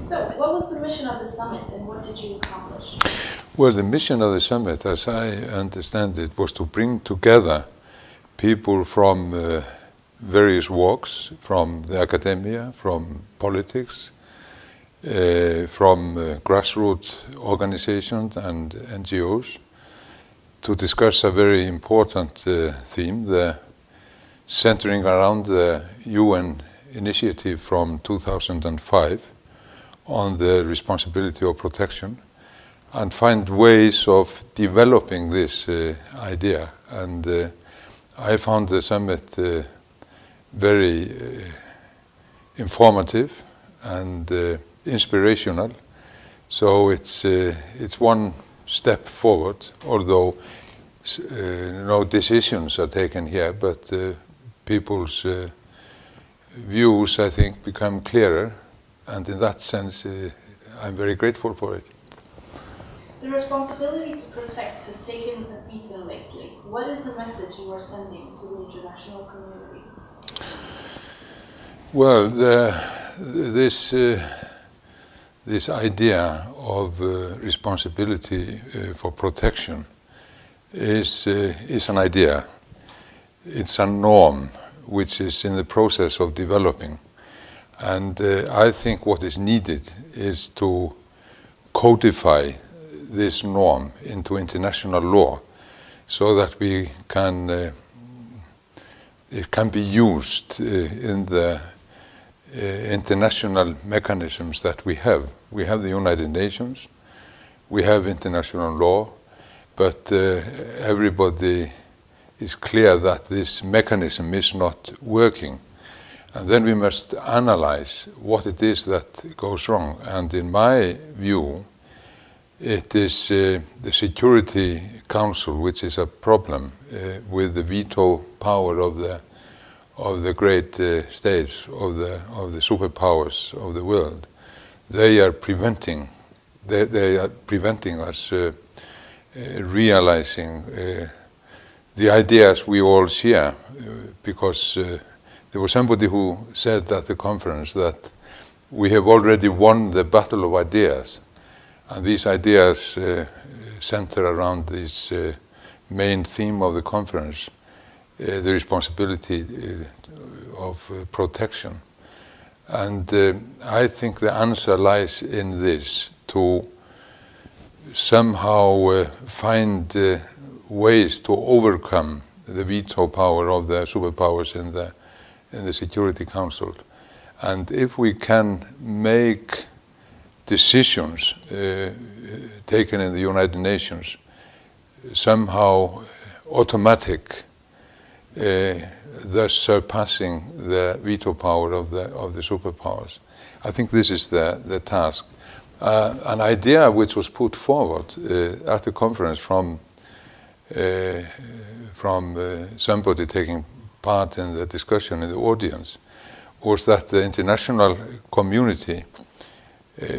So, what was the mission of the summit and what did you accomplish? Well, the mission of the summit, as I understand it, was to bring together people from various walks, from the academia, from politics, from grassroots organizations and NGOs, to discuss a very important theme, the centering around the UN initiative from 2005 on the responsibility of protection, and find ways of developing this idea. And I found the summit very informative and inspirational. So it's one step forward, although no decisions are taken here, but people's views, I think, become clearer, and in that sense I'm very grateful for it. The responsibility to protect has taken a beating lately. What is the message you are sending to the international community? Well, this idea of responsibility for protection is an idea. It's a norm which is in the process of developing. And I think what is needed is to codify this norm into international law so that it can be used in the international mechanisms that we have. We have the United Nations, we have international law, but everybody is clear that this mechanism is not working. And then we must analyze what it is that goes wrong. And in my view, it is the Security Council which is a problem with the veto power of the great states, of the superpowers of the world. They are preventing us realizing the ideas we all share, because there was somebody who said at the conference that we have already won the battle of ideas, and these ideas center around this main theme of the conference, the responsibility of protection. And I think the answer lies in this, to somehow find ways to overcome the veto power of the superpowers in the Security Council. And if we can make decisions taken in the United Nations somehow automatic, thus surpassing the veto power of the superpowers, I think this is the task. An idea which was put forward at the conference from somebody taking part in the discussion in the audience was that the international community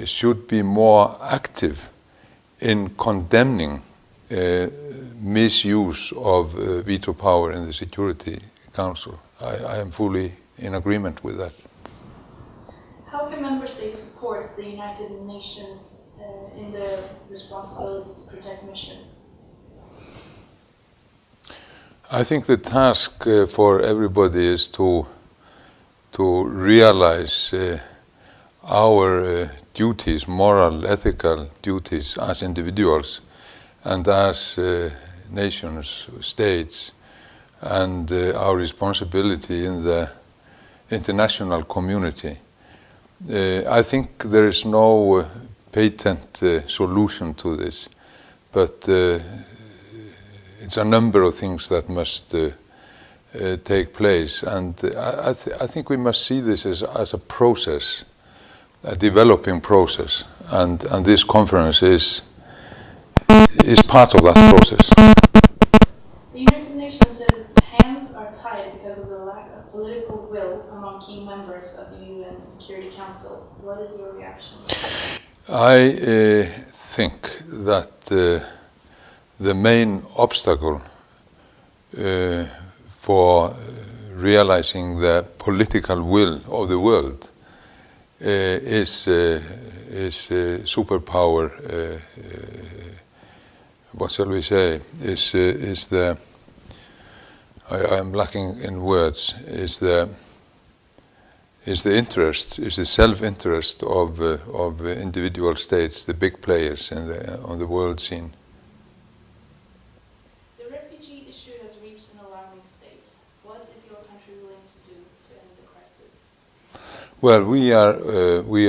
should be more active in condemning misuse of veto power in the Security Council. I am fully in agreement with that. How can member states support the United Nations in their responsibility to protect mission? I think the task for everybody is to realize our duties, moral, ethical duties as individuals and as nations, states, and our responsibility in the international community. I think there is no patent solution to this, but it's a number of things that must take place, and I think we must see this as a process, a developing process, and this conference is part of that process. The United Nations says its hands are tied because of the lack of political will among key members of the UN Security Council. What is your reaction? I think that the main obstacle for realizing the political will of the world is superpower. What shall we say? Is the I'm lacking in words. Is the interest, is the self-interest of individual states, the big players on the world scene. The refugee issue has reached an alarming state. What is your country willing to do to end the crisis? Well, we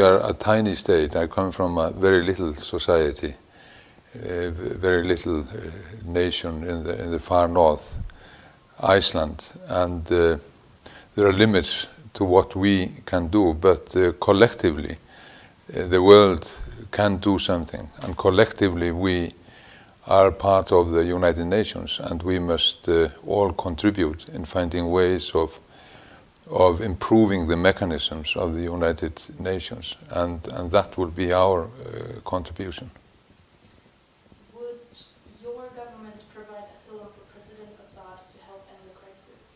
are a tiny state. I come from a very little society, a very little nation in the far north, Iceland, and there are limits to what we can do, but collectively the world can do something, and collectively we are part of the United Nations, and we must all contribute in finding ways of improving the mechanisms of the United Nations, and that will be our contribution. Would your government provide asylum for President Assad to help end the crisis?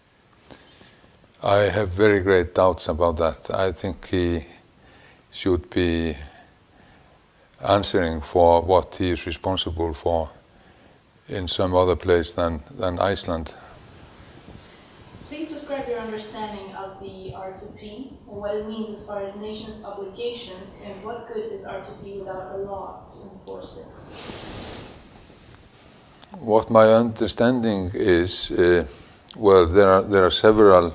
I have very great doubts about that. I think he should be answering for what he is responsible for in some other place than Iceland. Please describe your understanding of the R2P and what it means as far as nations' obligations, and what good is R2P without a law to enforce it? What my understanding is, well, there are several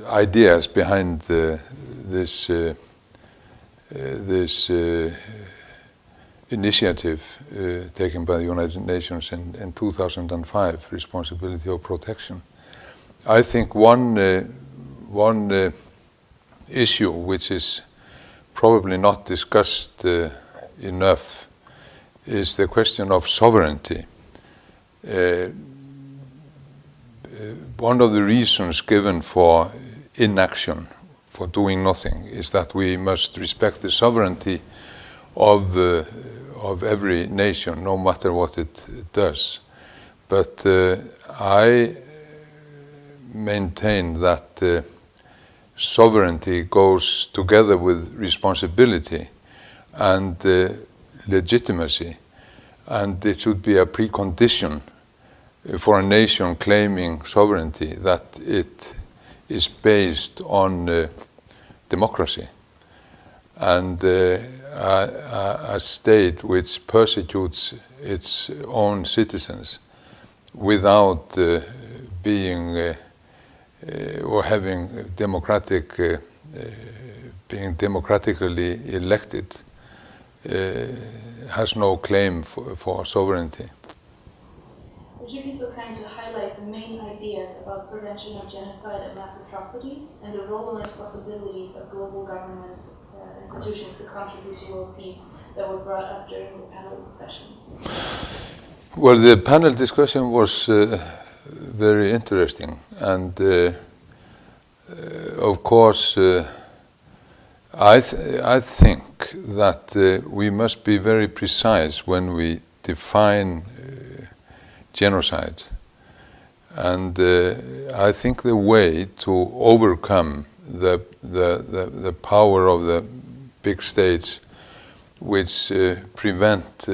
ideas behind this initiative taken by the United Nations in 2005, responsibility of protection. I think one issue which is probably not discussed enough is the question of sovereignty. One of the reasons given for inaction, for doing nothing, is that we must respect the sovereignty of every nation, no matter what it does. But I maintain that sovereignty goes together with responsibility and legitimacy, and it should be a precondition for a nation claiming sovereignty that it is based on democracy. And a state which persecutes its own citizens without being or having being democratically elected has no claim for sovereignty. Would you be so kind to highlight the main ideas about prevention of genocide and mass atrocities, and the role and responsibilities of global government institutions to contribute to world peace that were brought up during the panel discussions? Well, the panel discussion was very interesting, and of course I think that we must be very precise when we define genocide, and I think the way to overcome the power of the big states which prevent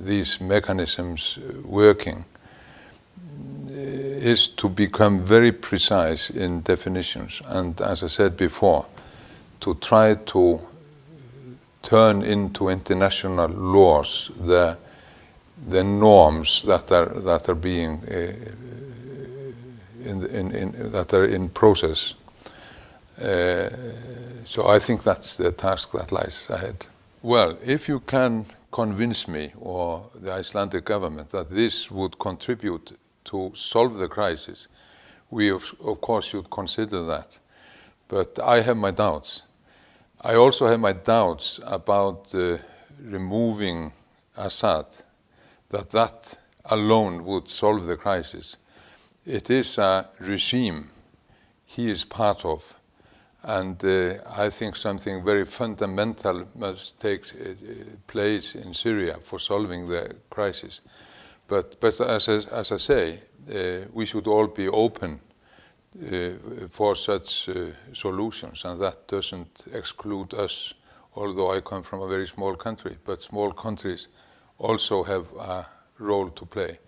these mechanisms working is to become very precise in definitions, and as I said before, to try to turn into international laws the norms that are being that are in process. So I think that's the task that lies ahead. Well, if you can convince me or the Icelandic government that this would contribute to solve the crisis, we of course should consider that. But I have my doubts. I also have my doubts about removing Assad, that alone would solve the crisis. It is a regime he is part of, and I think something very fundamental must take place in Syria for solving the crisis. But as I say, we should all be open for such solutions, and that doesn't exclude us although I come from a very small country, but small countries also have a role to play.